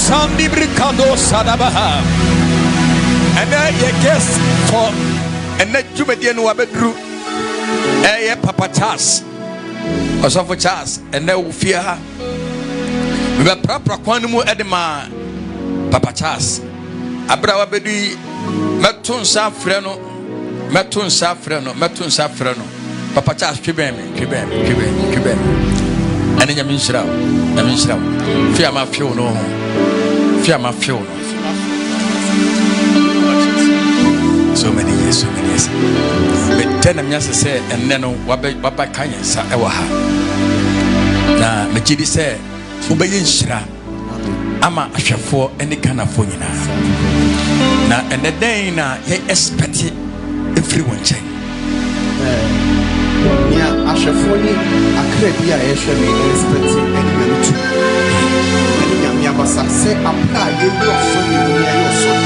Sandi Bricado Sadabaha. And I guess for and that Jumedian Wabedru. Papa Charles. Also for Charles. And now fear her. We were proper quantum edema. Papa Charles. Abrawa Bedi Metun Safreno. Metun Safreno. Papa Charles Kibem. And in your Minsra. Fear my fuel no. Fear my fuel. So many years. But 10 years say, and then Wabba Kanya sa Ewaha. Na Mejidi say, Ubayin Shra. Ama Ashafo any kind of phone. Now, and the day now, he expect everyone change. Yeah, Ashafoni, a crepia, Ashami, expecting any man to. And Yamasa say, apply your son, your son.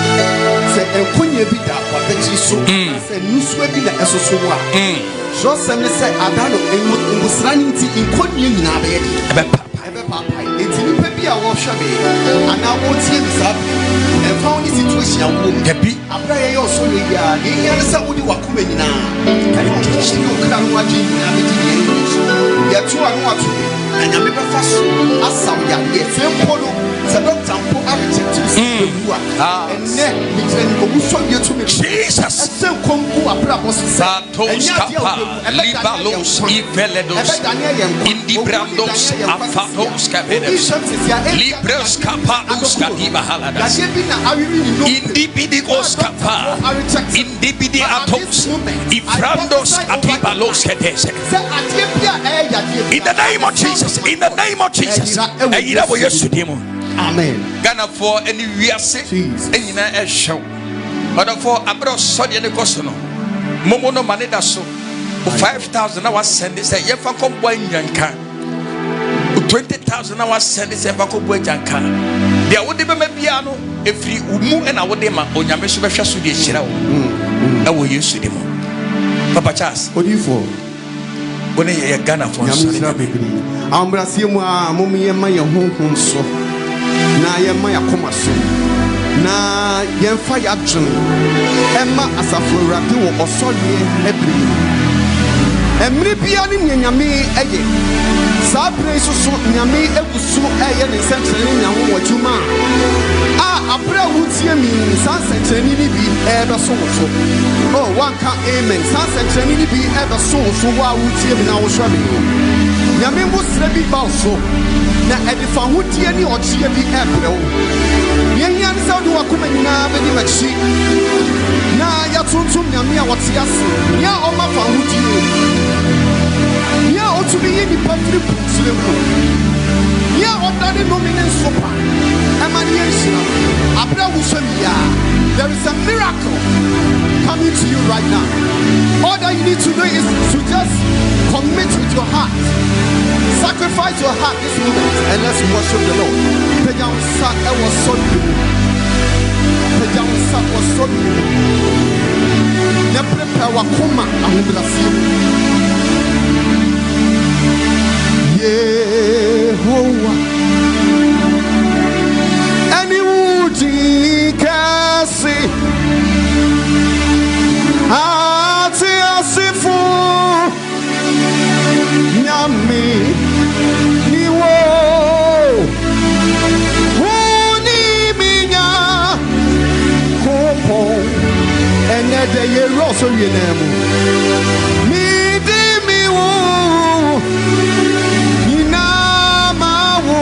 Say, and when you be that, what the so, say, you sweating the Asosua. Just send me say, Adano, and was running to in Konya Nabe. Papa, it's in the paper, washabe, and now what's him up and found his situation. Happy, I pray your soul. He has somebody who are coming now. And you can't watch it. Yet you are not, and I remember fast as some young same polo, the doctor, and then we show you to me. Jesus, some Congo, a brabos, Satos, Libalos, Iveledos, Indibrandos, Afatos, Libros, Capados, Cadiba Haladas, Indibidigos Capa, Indibidi Atos, Ifrandos, Atibalos, Hedes. In the name of Jesus, and you know what you're doing. Amen. Ghana for any we are sick, and you know a show. But for Abro Sodi and the Cosono, Momono Maneda so 5,000 hours send this a Yefako boy Yanka 20,000 hours send this a Fako boy Yanka. There would be a piano if you move and I would demo on your mission. I will use them. Papa Charles, what do you for? When you Ghana for Ambrasiwa, Mummy, and my home so. Na yema yakoma so na yemfa yadwene ema asafo rapi wo osodie ebri emri bia ni nyanyame eye sabre susu nyame egusu eye ne sentrene nyawo wajuma abra wutie mi sansentrene ni bi ebe so so oh wanka amen sansentrene ni bi ebe so wa wutie mi na wo hwa mi nyame musre bi ba so na edifa hodie ni ochie bi ebreo yenyan sa do akoma nyina be di machi na ya tuntum nyame a wote ase ya o ma fa hodie ya o to be ni pantri pusle ko ya o dani nomine sopa emaniyeshina abra wusomia. There is a miracle coming to you right now. All that you need to do is to just commit with your heart. Sacrifice your heart this moment and let's worship the Lord. Pejansa was so good. Pejansa was so good. Ne prepare wakoma ahubrasi. Yehovah. Any woody kasi ati asifu nyami niwo huni minya kopo enede ye roso yenemu midi miwo inamawo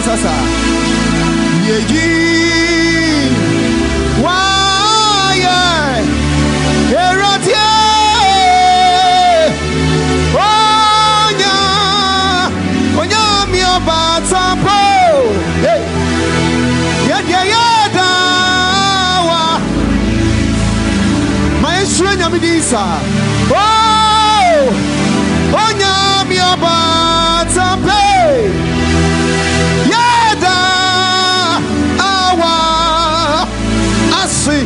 Sasa yeji waye erotie onya mi obatampo yeda wa maestro nyamidisa Oh, onyami obatampe. Yada awa asi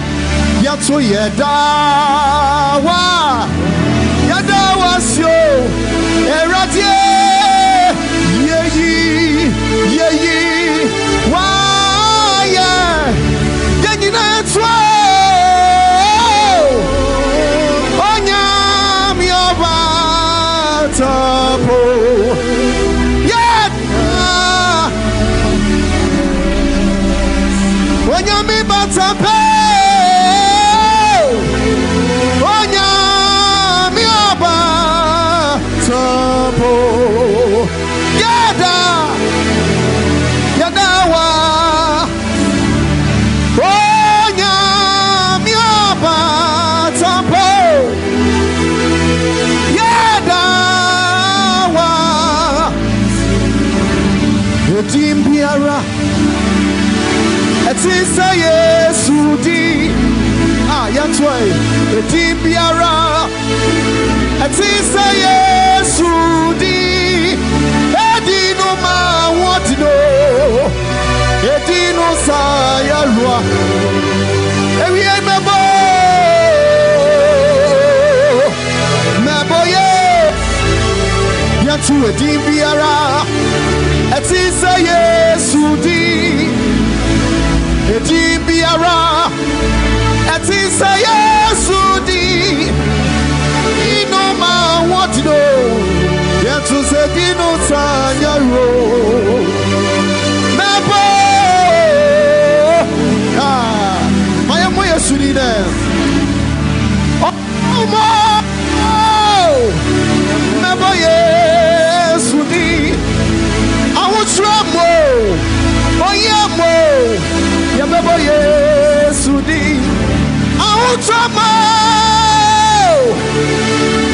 yato yada wa yada wasio eradie yeyi wa ya yenina twa onyami obatampo. Onyami batape, onyami oba tapo, yadawa, onyami oba tapo, yadawa, edimbiara. Etisa Yesu di yantoi edimbiara. Etisa Yesu di edino ma wotino edino sayarwa ewie meboye yantu edimbiara. Etisa Yesu di edimbiara. Etisa Yesu di ino ma wotino yetu se dino sanyaro mebo maya mo Yesu di ne mebo Yesu di awutramo oyemo yabebo Yesu di awutramo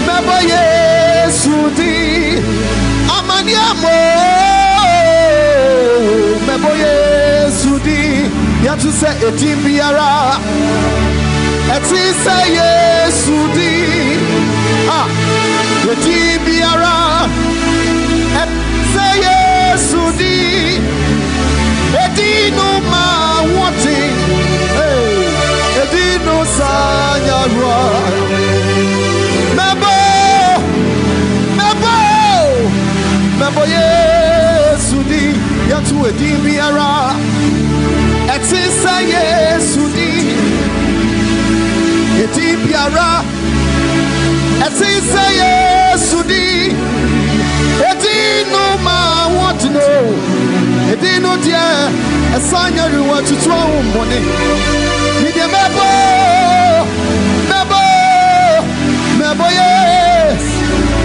mebo Yesu di amaniamo mebo Yesu di yatu se edimbiara. Etisa Yesu di edimbiara. Etisa Yesu di edino ma woti edino sanyarwa mebo Yesu di yatu edimbiara. Etisa Yesu di edimbiara. Etisa Yesu di edino ma wotino edino dia esanyaruwa tutu mbone mide mebo yes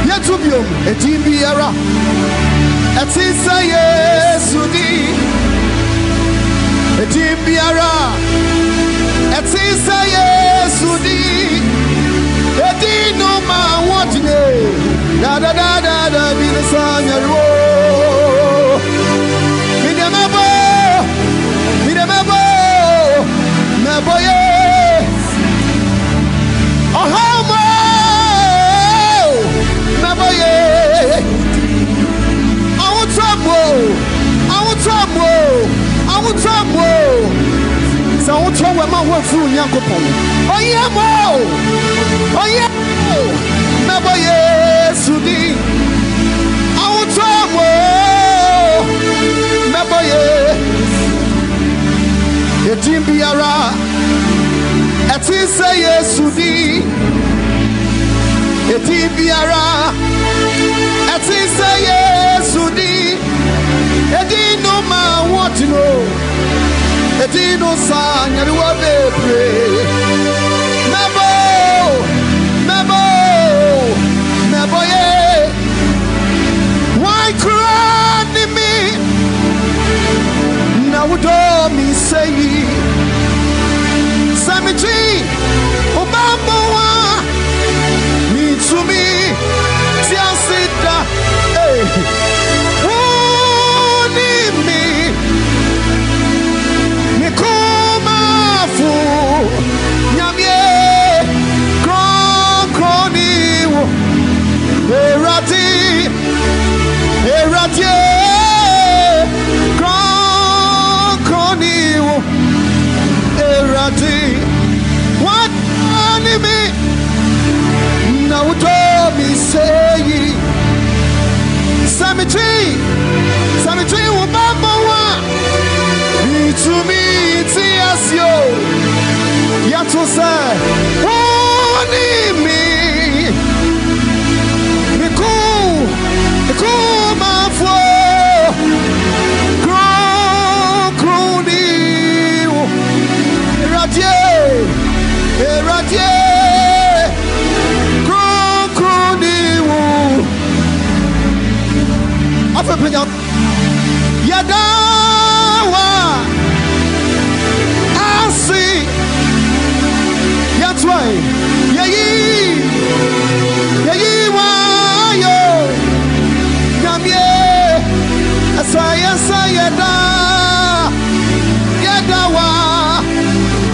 yetubiom edimbiara. Etisa Yesu di edimbiara. Etisa Yesu di edino ma wotine da binesanyaruwa mebo yes ohamo mebo yes awutramo sa wotro we ma wo furu Nyankopon oyemo mebo Yesu di awutramo mebo yes edimbiara. Etisa Yesu di edimbiara. Etisa Yesu di edino ma wotino edino sanyarwa bebre mebo ye why cry me now do me say Samiji Obama me to me Tiasita me kuma fu nyami What enemy now told me say cemetery Obama to me it's yo to say what enemy me cool my flow crony Yadawa I see Yatway Yayi wa yo Namye Asaya sayada Yadawa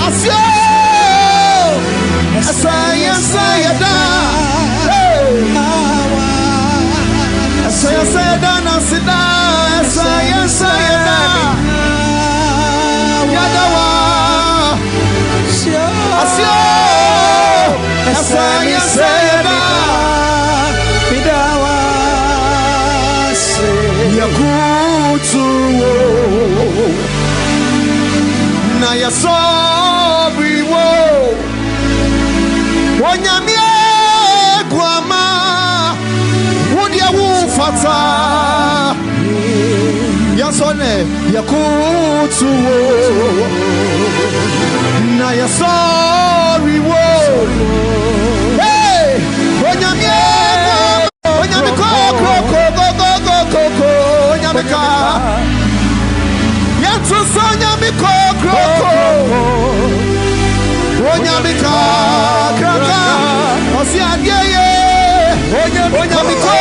Asyo Asaya sayada Asaya sayada nasida Asaya sayada Yadawa Asyo Asaya sayada Bidawa Yakutu Na yasobri wo Wanyamie Guama Wudia Wufata Yasone Yakutu Na yasori wo Hey Wanyamie Wanyamiko Go Wanyamika Yatu Sanyamiko Wanyamika Kraka Osiadiye Wanyamiko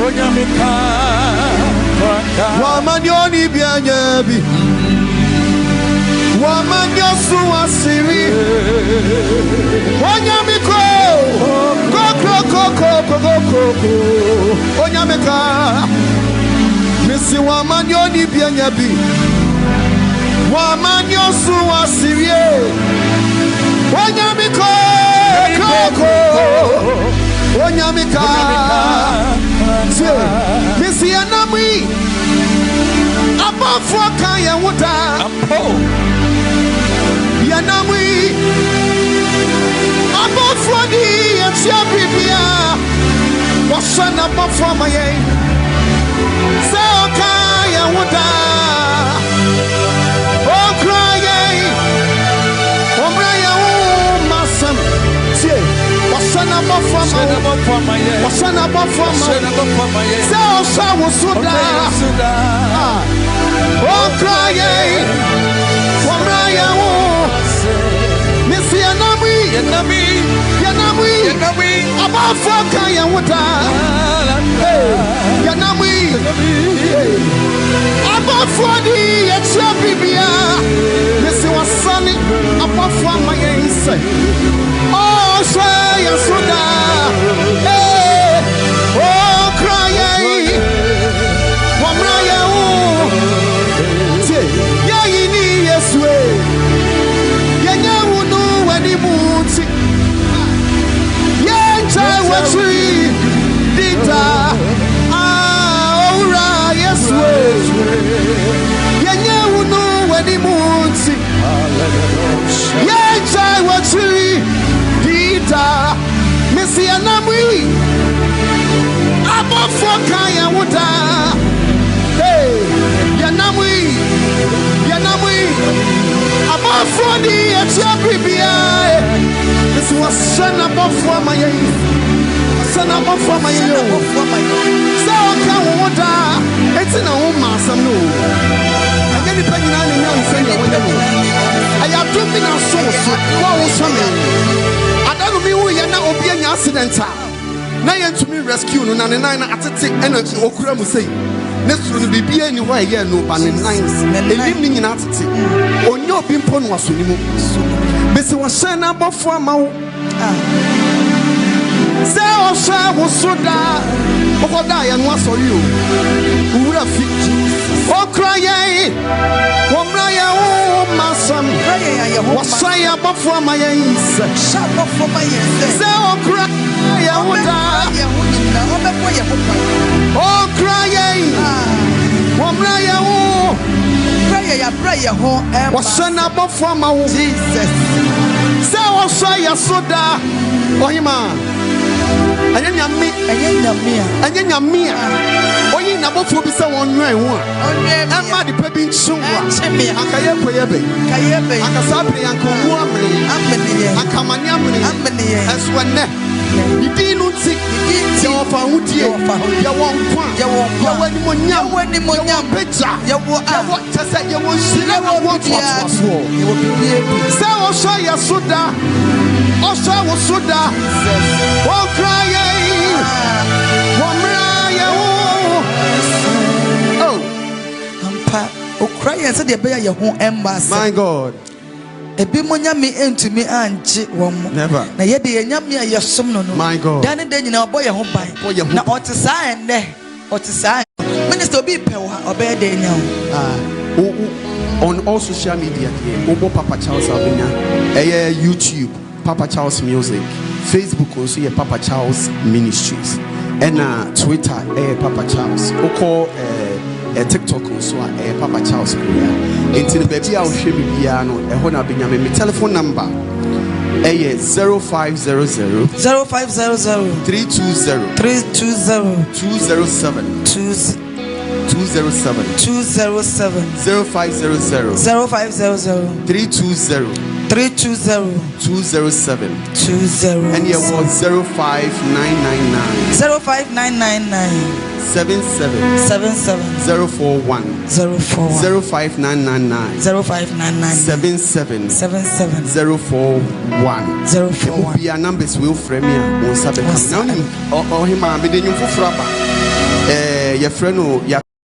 Wanyamika Wamanyoni bianyebi Wamanyosu asiri Wanyamiko Go Wanyamika Misi wamanyoni bianyebi Wamanyosu asiri Wanyamiko Wanyamika Missy Anamwi Abafwa Kaya Wuta Yanamwi Abafwa Di Etia Bibia Wasana Abafwa Maye Sao Kaya Wuta Oh crying Omraya Masam Wasana Bafama Sao Suda Oh crying Wamraya Missy Yanamwi Abafaka Yawuta Yanamwi Abafwadi Etia Bibia Missy Wasani Abafama Yense Oh say Yasuda Oh crying Wamraya Yayini Yeswe Yanyawunu Wanimuti Yencha Watri Dita Aura Yeswe Yanyawunu Wanimuti Yencha Watri Dita Missy Anamwi Abafaka Yawuta Hey Yanamwi Abafodi Etia Bibia This was son abafwa maye Son abafwa maye So Kawuta It's in a home master no I get it penny nine and saying I have to be now so I don't mean we are now obeying accident na yɛn to me rescue no na ne nan na atete energy okura mu sei ne suru no bibia ni hɔ yɛ no ba ne nan elim ni nyina atete onye obi mpo no asoni mu bese wo hyɛn na abɔfo ama wo Say Osha was so da. Okoda and was for you. Who would have fit Jesus? Oh, crying. Womraya, oh, my son. Was I above for my eyes? Shut up for my eyes. Say, oh, cry. Oh, crying. Womraya, oh. Prayer, oh, was I above for my Jesus? Say, oh, say, soda. Oh, hima. Anyanya mia oyi na bofu bi se won nwan ho a ma de pa bi nchunwa akaye poyebe akasa pre yankomu amene akamani amene eswenne didi no ti ye ofa hudie ye won kwa ye wani monyam beja ye wo tese ye won shire won twaso ye wo bi se wo so ya soda o so wo soda won cry my God. Ebi monya mi enti mi anje womo. Never. Na ye de enya mi ayesom no no. My God. Dan de nyina oboye ho ban. Na otisa ende. Otisa. Minister obi pewa obey de enya ho. On all social media here, Obo Papa Charles Albania, YouTube, Papa Charles Music, Facebook also here, Papa Charles Ministries, and Twitter, Papa Charles. Oko TikTok also Papa Charles Korea. Until the baby I'll show me piano. My telephone number 0500 320 207 0500 320 207 and here was 05999 77 041 05999 77 041 be our numbers will frame here on Sabbath. Now him be the new fraba your friend